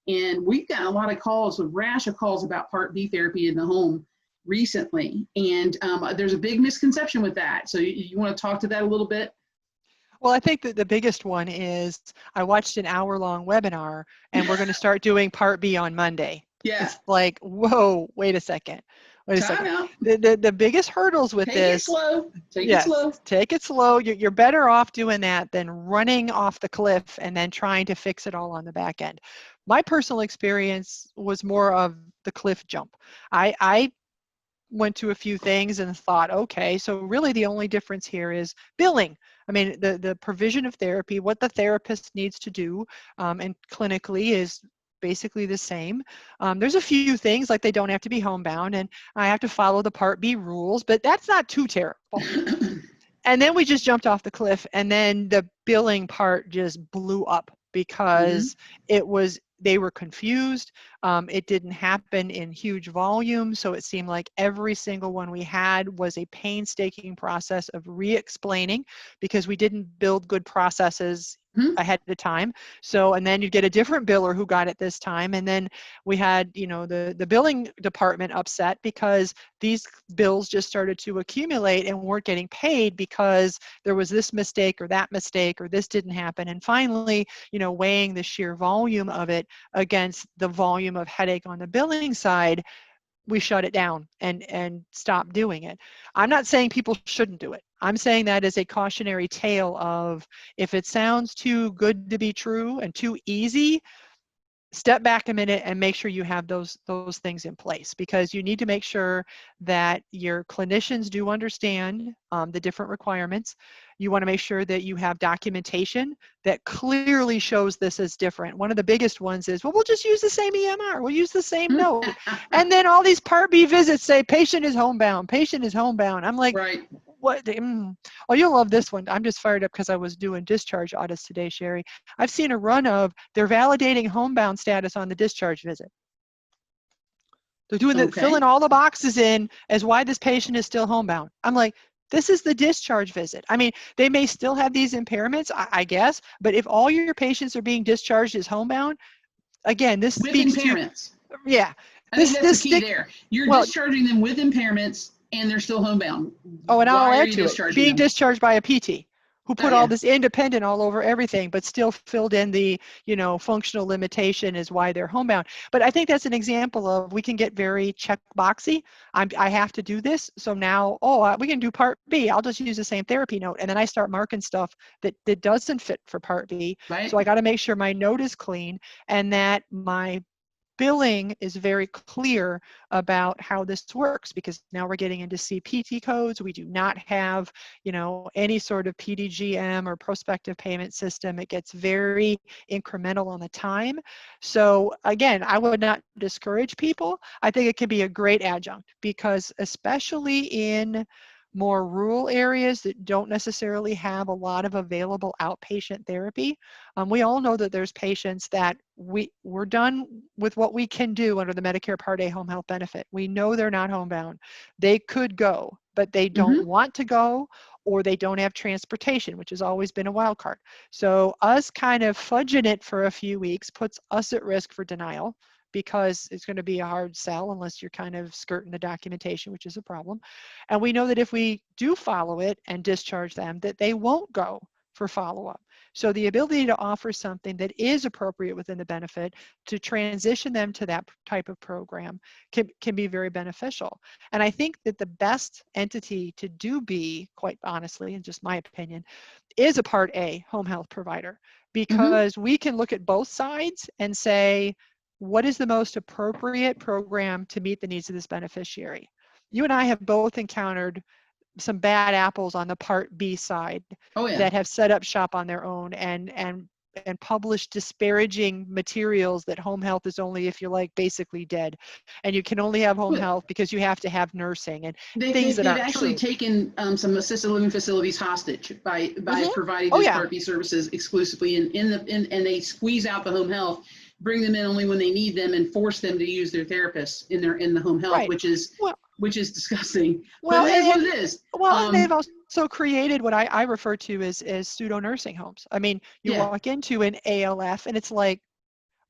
S1: And we've gotten a lot of calls, a rash of calls about Part B therapy in the home recently. And there's a big misconception with that. So you want to talk to that a little bit?
S2: Well, I think that the biggest one is I watched an hour-long webinar and we're going to start doing Part B on Monday.
S1: Yeah.
S2: It's like, whoa, wait a second.
S1: Time out.
S2: The biggest hurdles with
S1: Take
S2: this.
S1: It slow. Take
S2: yes,
S1: it slow.
S2: Take it slow. You're better off doing that than running off the cliff and then trying to fix it all on the back end. My personal experience was more of the cliff jump. I went to a few things and thought, okay, so really the only difference here is billing. I mean, the provision of therapy, what the therapist needs to do, and clinically is basically the same. There's a few things like they don't have to be homebound and I have to follow the Part B rules, but that's not too terrible. And then we just jumped off the cliff and then the billing part just blew up because they were confused. It didn't happen in huge volume. So it seemed like every single one we had was a painstaking process of re-explaining because we didn't build good processes ahead of time. So, and then you'd get a different biller who got it this time. And then we had, the billing department upset because these bills just started to accumulate and weren't getting paid because there was this mistake or that mistake or this didn't happen. And finally, weighing the sheer volume of it against the volume of headache on the billing side, we shut it down and stopped doing it. I'm not saying people shouldn't do it. I'm saying that as a cautionary tale of if it sounds too good to be true and too easy, step back a minute and make sure you have those things in place, because you need to make sure that your clinicians do understand the different requirements. You want to make sure that you have documentation that clearly shows this is different. One of the biggest ones is, well, we'll just use the same EMR. We'll use the same note. And then all these Part B visits say patient is homebound, patient is homebound. I'm like,
S1: right.
S2: What? Oh, you'll love this one. I'm just fired up because I was doing discharge audits today, Sherry. I've seen a run of they're validating homebound status on the discharge visit. They're doing filling all the boxes in as why this patient is still homebound. I'm like, this is the discharge visit. I mean, they may still have these impairments, I guess, but if all your patients are being discharged as homebound, again, this
S1: with
S2: speaks
S1: impairments.
S2: Yeah.
S1: I think that's the key there. You're discharging them with impairments and they're still homebound.
S2: Oh, and I'll add to it, being discharged by a PT who put all this independent all over everything, but still filled in the, functional limitation is why they're homebound. But I think that's an example of we can get very checkboxy. I have to do this. So now, we can do Part B. I'll just use the same therapy note. And then I start marking stuff that doesn't fit for Part B.
S1: Right.
S2: So I got to make sure my note is clean and that my billing is very clear about how this works, because now we're getting into CPT codes. We do not have, any sort of PDGM or prospective payment system. It gets very incremental on the time. So again, I would not discourage people. I think it can be a great adjunct because especially in more rural areas that don't necessarily have a lot of available outpatient therapy. We all know that there's patients that we're done with what we can do under the Medicare Part A home health benefit. We know they're not homebound. They could go, but they don't want to go, or they don't have transportation, which has always been a wild card. So us kind of fudging it for a few weeks puts us at risk for denial, because it's going to be a hard sell unless you're kind of skirting the documentation, which is a problem. And we know that if we do follow it and discharge them, that they won't go for follow-up. So the ability to offer something that is appropriate within the benefit to transition them to that type of program can be very beneficial. And I think that the best entity to do B, quite honestly, in just my opinion, is a Part A home health provider,
S1: Mm-hmm.
S2: because we can look at both sides and say, what is the most appropriate program to meet the needs of this beneficiary? You and I have both encountered some bad apples on the Part B side
S1: Oh yeah.
S2: that have set up shop on their own and published disparaging materials that home health is only, if you like, basically dead, and you can only have home
S1: Well,
S2: health because you have to have nursing and
S1: They've,
S2: things
S1: they've,
S2: that
S1: they've
S2: aren't
S1: actually
S2: true.
S1: taken some assisted living facilities hostage by
S2: Hmm.
S1: providing
S2: Oh
S1: those
S2: yeah.
S1: Part B services exclusively, and they squeeze out the home health, bring them in only when they need them, and force them to use their therapists in the home health,
S2: Right. Well,
S1: which is disgusting. But
S2: well,
S1: it is what it is.
S2: and they've also created what I refer to as pseudo nursing homes. I mean, you
S1: Yeah,
S2: walk into an ALF and it's like,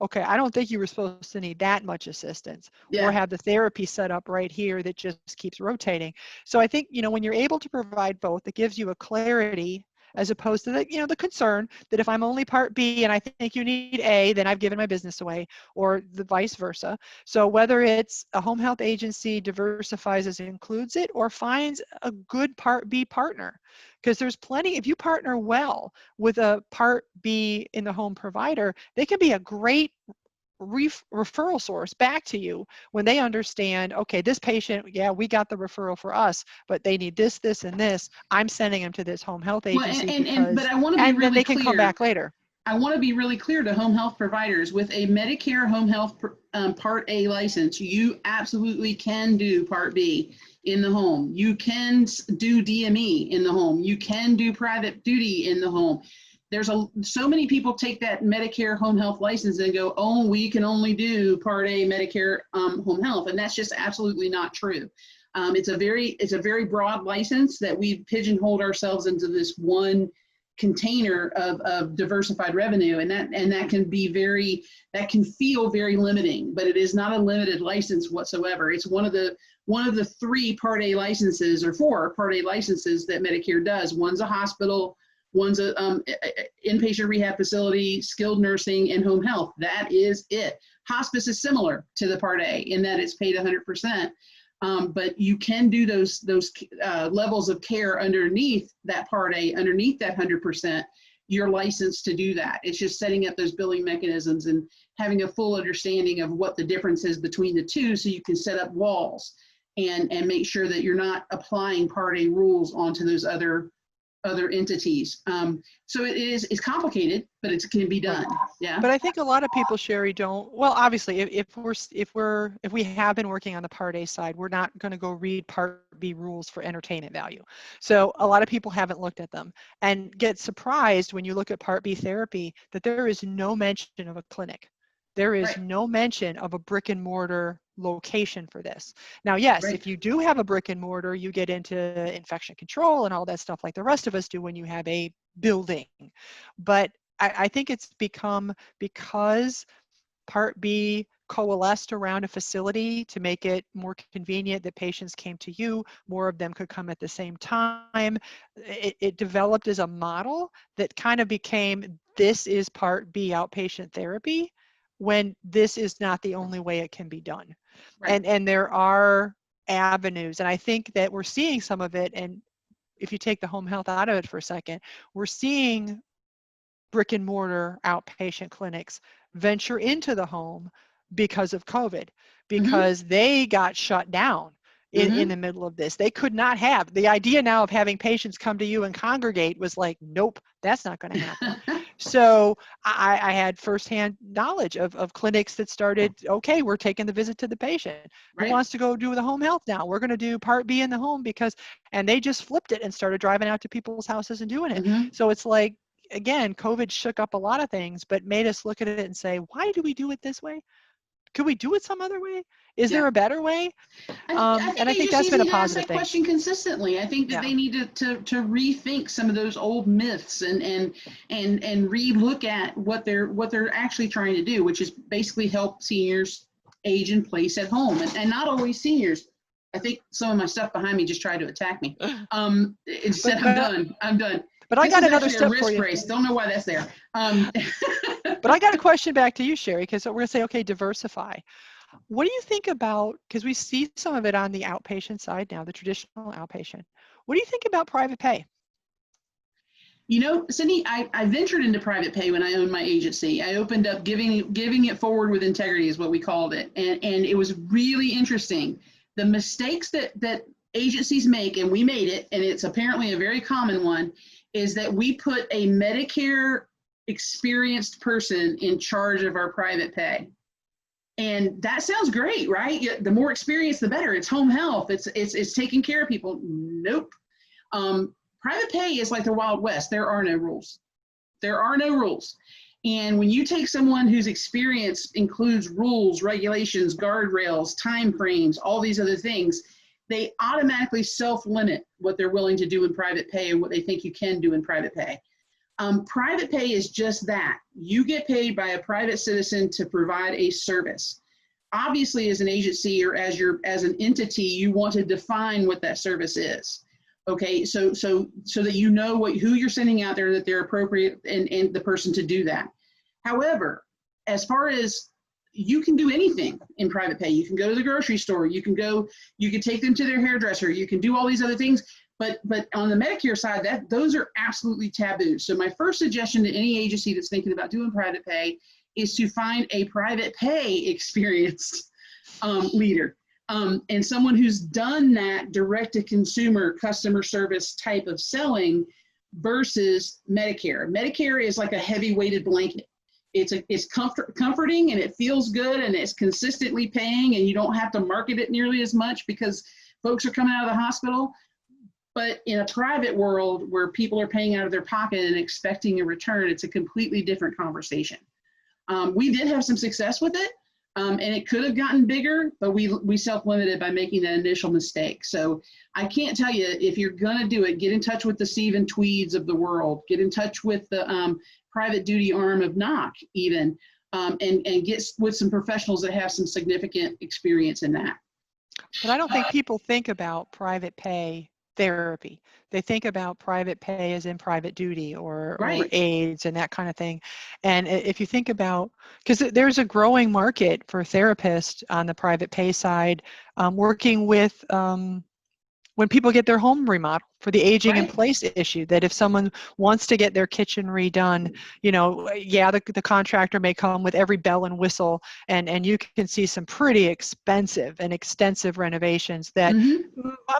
S2: okay, I don't think you were supposed to need that much assistance, or
S1: yeah.
S2: have the therapy set up right here that just keeps rotating. So I think, when you're able to provide both, it gives you a clarity, as opposed to the concern that if I'm only Part B and I think you need A, then I've given my business away, or the vice versa. So whether it's a home health agency diversifies as it includes it, or finds a good Part B partner, because there's plenty, if you partner well with a Part B in the home provider, they can be a great referral source back to you when they understand, okay, this patient, yeah, we got the referral for us, but they need this, this, and this. I'm sending them to this home health
S1: Well,
S2: agency
S1: but
S2: because,
S1: I want to be
S2: and then
S1: really
S2: they can come
S1: clear.
S2: back later.
S1: I want to be really clear to home health providers with a Medicare home health Part A license. You absolutely can do Part B in the home. You can do DME in the home. You can do private duty in the home. So many people take that Medicare home health license and go, oh, we can only do Part A Medicare home health, and that's just absolutely not true. It's a very broad license that we've pigeonholed ourselves into this one container of diversified revenue, and that can feel very limiting, but it is not a limited license whatsoever. It's one of the 3 Part A licenses, or 4 Part A licenses that Medicare does. One's a hospital, one's a inpatient rehab facility, skilled nursing, and home health. That is it. Hospice is similar to the Part A in that it's paid 100%. But you can do those levels of care underneath that Part A, underneath that 100%. You're licensed to do that. It's just setting up those billing mechanisms and having a full understanding of what the difference is between the two, so you can set up walls and make sure that you're not applying Part A rules onto those other entities. So it's complicated, but it can be done. Yeah.
S2: But I think a lot of people, Sherry, don't. Well, obviously, if we have been working on the Part A side, we're not going to go read Part B rules for entertainment value. So a lot of people haven't looked at them and get surprised when you look at Part B therapy that there is no mention of a clinic. There is
S1: Right.
S2: no mention of a brick and mortar location for this. Now, yes,
S1: Right.
S2: if you do have a brick and mortar, you get into infection control and all that stuff like the rest of us do when you have a building. But I think it's become, because Part B coalesced around a facility to make it more convenient that patients came to you, more of them could come at the same time. It developed as a model that kind of became, this is Part B outpatient therapy, when this is not the only way it can be done.
S1: Right.
S2: And there are avenues, and I think that we're seeing some of it. And if you take the home health out of it for a second, we're seeing brick and mortar outpatient clinics venture into the home because of COVID,
S1: Mm-hmm.
S2: because they got shut down in
S1: Mm-hmm.
S2: the middle of this. They could not have, the idea now of having patients come to you and congregate was like, nope, that's not going to happen. So I had firsthand knowledge of clinics that started, okay, we're taking the visit to the patient. Who
S1: Right.
S2: wants to go do the home health now? We're going to do Part B in the home, and they just flipped it and started driving out to people's houses and doing it.
S1: Mm-hmm.
S2: So it's like, again, COVID shook up a lot of things, but made us look at it and say, why do we do it this way? could we do it some other way? Is
S1: Yeah.
S2: there a better way?
S1: I think
S2: And I think that's
S1: agencies
S2: been a
S1: need to ask
S2: positive
S1: that
S2: thing.
S1: question consistently. I think that
S2: Yeah.
S1: they need to rethink some of those old myths and relook at what they're actually trying to do, which is basically help seniors age in place at home, and not always seniors. I think some of my stuff behind me just tried to attack me. It said, I'm done.
S2: But I
S1: This
S2: got
S1: is
S2: another
S1: actually a
S2: step for
S1: wrist
S2: you.
S1: brace. Don't know why that's there.
S2: But I got a question back to you, Sherry, because we're going to say, okay, diversify. What do you think about, because we see some of it on the outpatient side now, the traditional outpatient. What do you think about private pay?
S1: You know, Cindy, I ventured into private pay when I owned my agency. I opened up giving it forward with integrity is what we called it. And it was really interesting. The mistakes that agencies make, and we made it, and it's apparently a very common one, is that we put a Medicare experienced person in charge of our private pay. And that sounds great, right? The more experience, the better. It's home health. It's taking care of people. Nope. Private pay is like the Wild West. There are no rules. There are no rules. And when you take someone whose experience includes rules, regulations, guardrails, time frames, all these other things, they automatically self-limit what they're willing to do in private pay and what they think you can do in private pay. Private pay is just that. You get paid by a private citizen to provide a service. Obviously, as an agency or as an entity, you want to define what that service is. Okay, so that you know who you're sending out there, that they're appropriate and the person to do that. However, as far as you can do anything in private pay, you can go to the grocery store, you can take them to their hairdresser, you can do all these other things. But on the Medicare side, those are absolutely taboo. So my first suggestion to any agency that's thinking about doing private pay is to find a private pay experienced leader. And someone who's done that direct-to-consumer customer service type of selling versus Medicare. Medicare is like a heavy-weighted blanket. It's comforting and it feels good and it's consistently paying and you don't have to market it nearly as much because folks are coming out of the hospital. But in a private world where people are paying out of their pocket and expecting a return, it's a completely different conversation. We did have some success with it. And it could have gotten bigger, but we self-limited by making that initial mistake. So I can't tell you, if you're gonna do it, get in touch with the Stephen Tweeds of the world, get in touch with the private duty arm of NOC even, and get with some professionals that have some significant experience in that.
S2: But I don't think people think about private pay therapy. They think about private pay as in private duty or AIDS and that kind of thing. And if you think about, because there's a growing market for therapists on the private pay side, working with when people get their home remodeled for the aging in place issue, that if someone wants to get their kitchen redone, you know, yeah, the contractor may come with every bell and whistle, and you can see some pretty expensive and extensive renovations that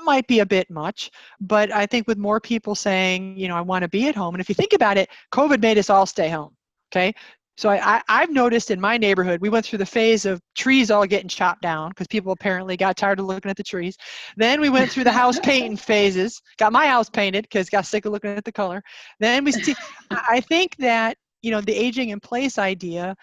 S2: might be a bit much. But I think with more people saying, you know, I want to be at home, and if you think about it, COVID made us all stay home, okay? So I've noticed in my neighborhood, we went through the phase of trees all getting chopped down because people apparently got tired of looking at the trees. Then we went through the house painting phases, got my house painted because got sick of looking at the color. Then we see, I think that, you know, the aging in place idea,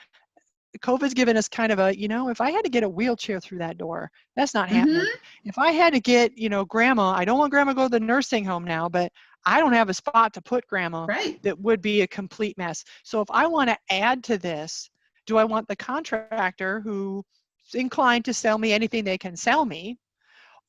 S2: COVID's given us kind of a, you know, if I had to get a wheelchair through that door, that's not happening. If I had to get, you know, grandma, I don't want grandma to go to the nursing home now, but I don't have a spot to put grandma. That would be a complete mess. So if I want to add to this, do I want the contractor who's inclined to sell me anything they can sell me?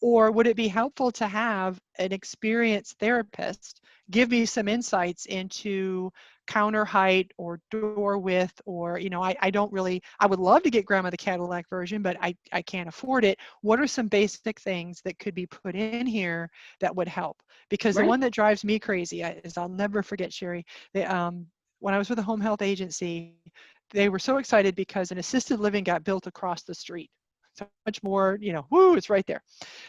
S2: Or would it be helpful to have an experienced therapist give me some insights into counter height or door width, or, you know, I don't really, I would love to get grandma the Cadillac version, but I can't afford it. What are some basic things that could be put in here that would help? Because the one that drives me crazy is, I'll never forget, Sherry, when I was with a home health agency, they were so excited because an assisted living got built across the street. So much more, you know, woo, it's right there.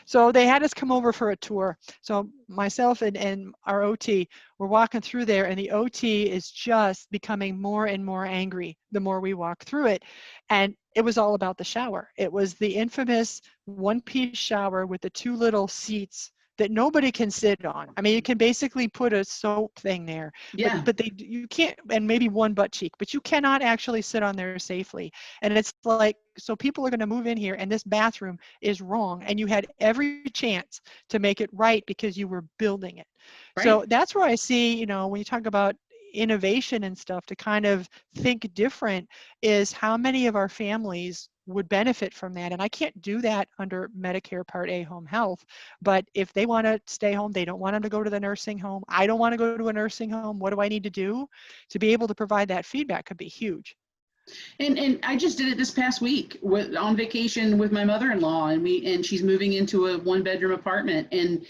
S2: So they had us come over for a tour. So myself and our OT were walking through there, and the OT is just becoming more and more angry the more we walk through it. And it was all about the shower. It was the infamous one-piece shower with the two little seats that nobody can sit on. I mean, you can basically put a soap thing there,
S1: Yeah.
S2: but you can't, and maybe one butt cheek, but you cannot actually sit on there safely. And it's like, so people are going to move in here and this bathroom is wrong, and you had every chance to make it right because you were building it. So
S1: Right.
S2: that's where I see, you know, when you talk about innovation and stuff, to kind of think different, is how many of our families would benefit from that. And I can't do that under Medicare Part A home health, but if they want to stay home, they don't want them to go to the nursing home, I don't want to go to a nursing home, what do I need to do to be able to provide that feedback could be huge.
S1: And I just did it this past week on vacation with my mother-in-law, and she's moving into a 1-bedroom apartment, and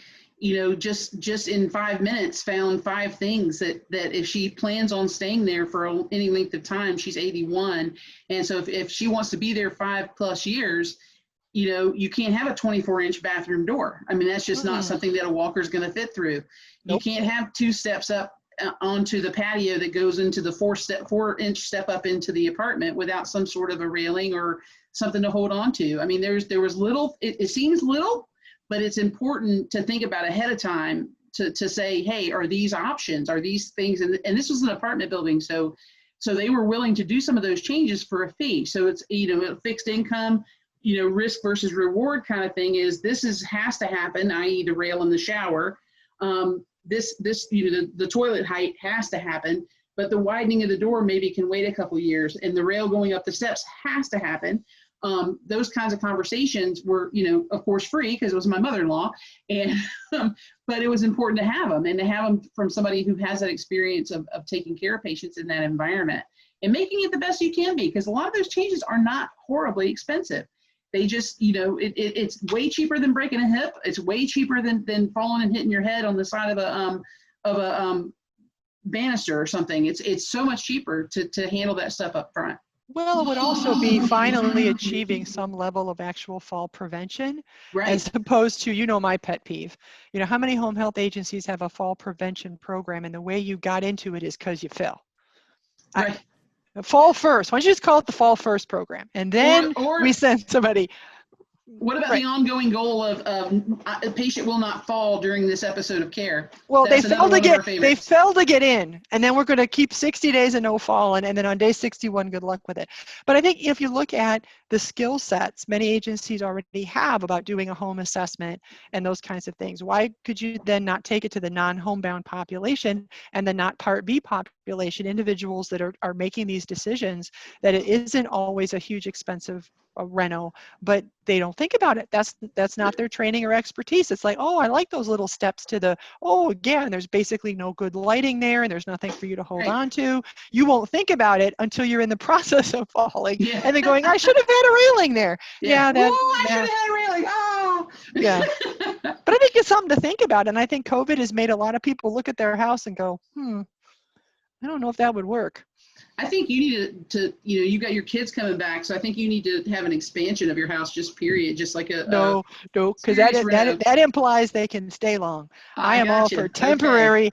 S1: just in 5 minutes found 5 things that if she plans on staying there for any length of time. She's 81, and so if she wants to be there 5+ years, you can't have a 24-inch bathroom door. I mean, that's just not something that a walker is going to fit through.
S2: Nope.
S1: You can't have 2 steps up onto the patio that goes into the 4-inch step up into the apartment without some sort of a railing or something to hold on to. I mean, there was little, it seems little, but it's important to think about ahead of time to say, hey, are these options, are these things, and this was an apartment building, so they were willing to do some of those changes for a fee. So it's, a fixed income, risk versus reward kind of thing is has to happen, i.e. the rail in the shower. The toilet height has to happen, but the widening of the door maybe can wait a couple years, and the rail going up the steps has to happen. Those kinds of conversations were, of course, free because it was my mother-in-law, and but it was important to have them, and to have them from somebody who has that experience of taking care of patients in that environment and making it the best you can be, because a lot of those changes are not horribly expensive. They just, it's way cheaper than breaking a hip. It's way cheaper than falling and hitting your head on the side of a banister or something. It's so much cheaper to handle that stuff up front.
S2: Well, it would also be finally achieving some level of actual fall prevention,
S1: Right.
S2: as opposed to, my pet peeve. How many home health agencies have a fall prevention program, and the way you got into it is because you fell?
S1: Right.
S2: Fall first. Why don't you just call it the fall first program, and then we send somebody.
S1: What about the ongoing goal of a patient will not fall during this episode of care?
S2: Well, they failed to get in, and then we're going to keep 60 days of no falling, and then on day 61, good luck with it. But I think if you look at the skill sets many agencies already have about doing a home assessment and those kinds of things, why could you then not take it to the non-homebound population and the not Part B population, individuals that are making these decisions, that it isn't always a huge expensive reno, but they don't think about it. That's not their training or expertise. It's like, oh, I like those little steps to the, and there's basically no good lighting there, and there's nothing for you to hold on to. You won't think about it until you're in the process of falling, and then going, I should have had a railing there.
S1: I should have had a railing. Oh.
S2: Yeah. But I think it's something to think about, and I think COVID has made a lot of people look at their house and go, I don't know if that would work.
S1: I think you need to you got your kids coming back, so I think you need to have an expansion of your house, just period, just like
S2: no, because that implies they can stay long. I am all for temporary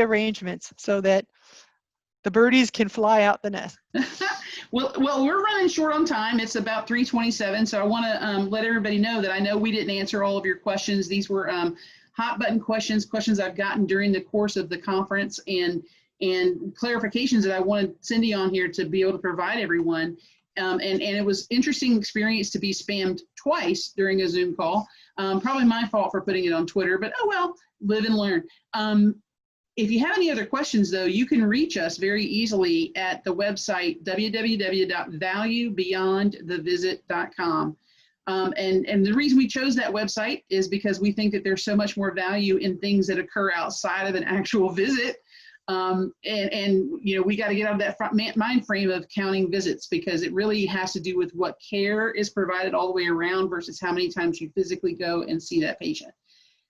S2: arrangements so that the birdies can fly out the nest.
S1: Well, we're running short on time. It's about 3:27, so I want to let everybody know that I know we didn't answer all of your questions. These were hot button questions I've gotten during the course of the conference, and clarifications that I wanted Cindy on here to be able to provide everyone. And it was interesting experience to be spammed twice during a Zoom call. Probably my fault for putting it on Twitter, but oh well, live and learn. If you have any other questions, though, you can reach us very easily at the website www.valuebeyondthevisit.com. And the reason we chose that website is because we think that there's so much more value in things that occur outside of an actual visit. We got to get out of that mind frame of counting visits, because it really has to do with what care is provided all the way around versus how many times you physically go and see that patient.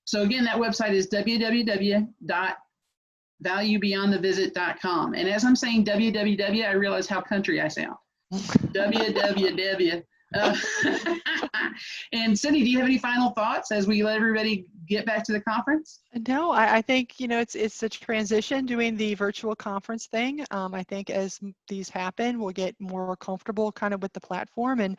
S1: So again, that website is www.valuebeyondthevisit.com. And as I'm saying www, I realize how country I sound. www. Uh, and Cindy, do you have any final thoughts as we let everybody get back to the conference?
S2: No, I think, you know, it's a transition doing the virtual conference thing. I think as these happen, we'll get more comfortable kind of with the platform, and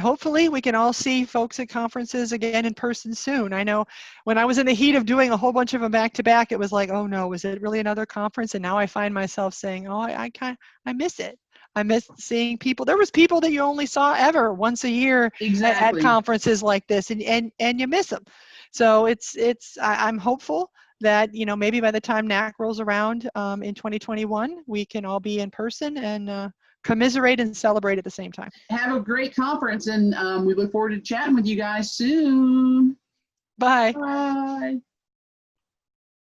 S2: hopefully we can all see folks at conferences again in person soon. I know when I was in the heat of doing a whole bunch of them back to back, it was like, oh no, was it really another conference? And now I find myself saying, oh, I miss it. I miss seeing people. There was people that you only saw ever once a year at
S1: Exactly.
S2: conferences like this, and you miss them. So I'm hopeful that, you know, maybe by the time NAC rolls around in 2021, we can all be in person and commiserate and celebrate at the same time.
S1: Have a great conference, and we look forward to chatting with you guys soon.
S2: Bye.
S1: Bye.